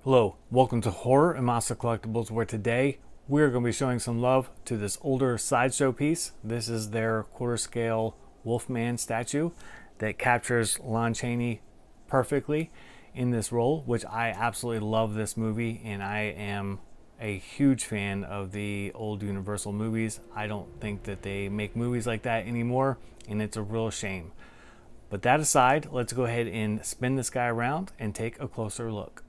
Hello, welcome to Horror and Monster Collectibles, where today we're going to be showing some love to this older Sideshow piece. This is their quarter scale Wolfman statue that captures Lon Chaney perfectly in this role, which I absolutely love this movie, and I am a huge fan of the old Universal movies. I don't think that they make movies like that anymore, and it's a real shame. But that aside, let's go ahead and spin this guy around and take a closer look.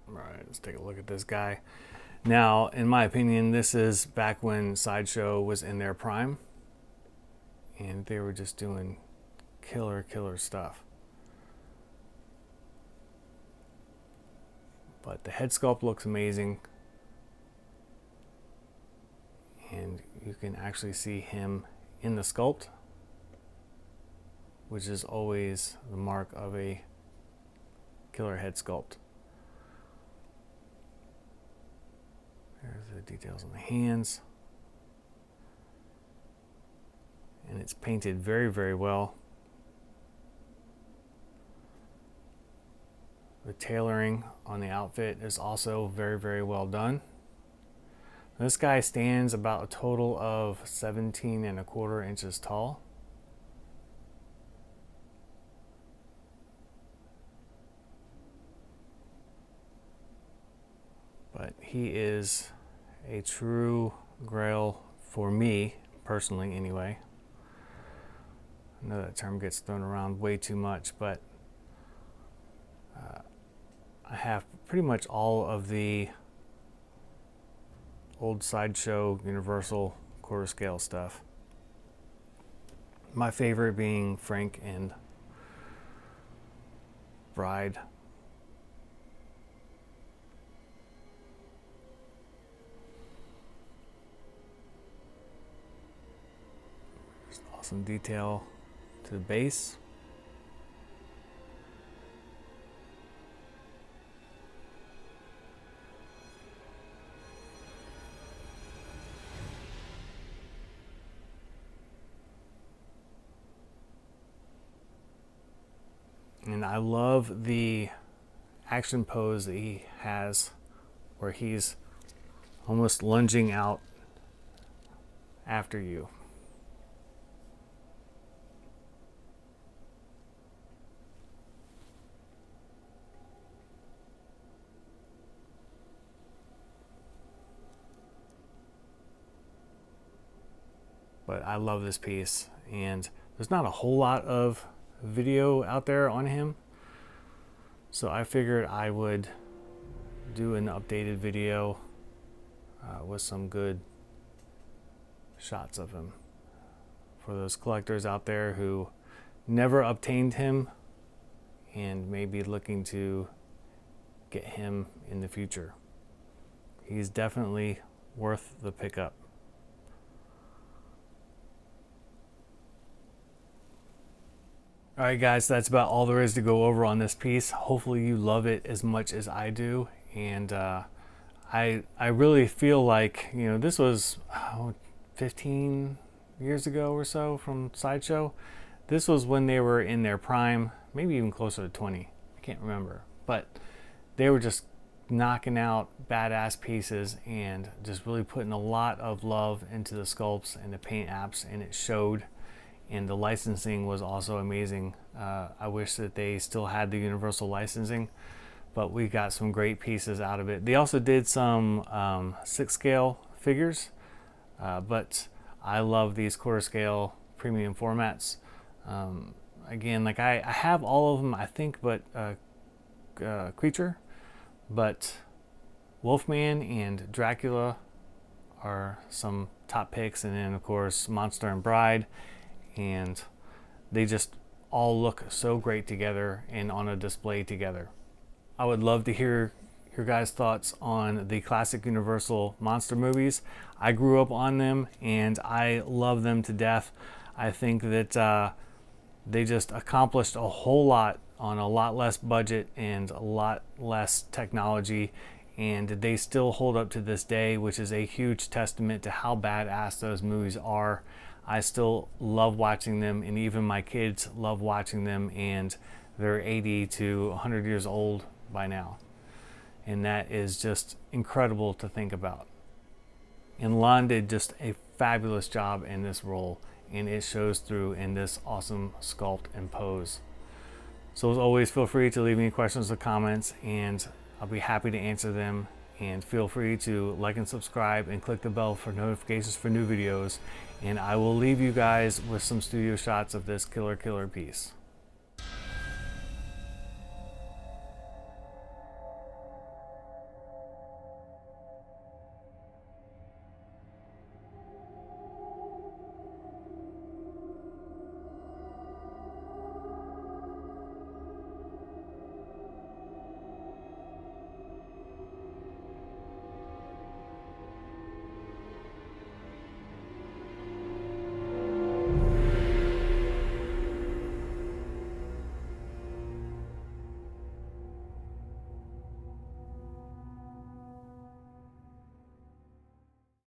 All right, let's take a look at this guy. Now, in my opinion, this is back when Sideshow was in their prime, and they were just doing killer stuff. But the head sculpt looks amazing, and you can actually see him in the sculpt, which is always the mark of a killer head sculpt. There's the details on the hands. And it's painted very well. The tailoring on the outfit is also very well done. This guy stands about a total of 17¼ inches tall. But he is a true grail for me, personally anyway. I know that term gets thrown around way too much, but I have pretty much all of the old Sideshow Universal quarter scale stuff. My favorite being Frank and Bride. Just awesome detail to the base. And I love the action pose that he has, where he's almost lunging out after you. But I love this piece, and there's not a whole lot of video out there on him, so I figured I would do an updated video with some good shots of him for those collectors out there who never obtained him and may be looking to get him in the future. He's definitely worth the pickup. Alright guys, that's about all there is to go over on this piece. Hopefully you love it as much as I do, and I really feel like, you know, this was 15 years ago or so from Sideshow. This was when they were in their prime, maybe even closer to 20. I can't remember, but they were just knocking out badass pieces and just really putting a lot of love into the sculpts and the paint apps, and it showed. And the licensing was also amazing. I wish that they still had the Universal licensing, but we got some great pieces out of it. They also did some 6 scale figures, but I love these quarter scale premium formats. Again, like I have all of them, I think, but Creature, but Wolfman and Dracula are some top picks, and then of course Monster and Bride. And they just all look so great together and on a display together. I would love to hear your guys' thoughts on the classic Universal monster movies. I grew up on them and I love them to death. I think that they just accomplished a whole lot on a lot less budget and a lot less technology, and they still hold up to this day, which is a huge testament to how badass those movies are. I still love watching them, and even my kids love watching them, and they're 80 to 100 years old by now. And that is just incredible to think about. And Lon did just a fabulous job in this role, and it shows through in this awesome sculpt and pose. So as always, feel free to leave any questions or comments, and I'll be happy to answer them. And feel free to like and subscribe and click the bell for notifications for new videos. And I will leave you guys with some studio shots of this killer piece.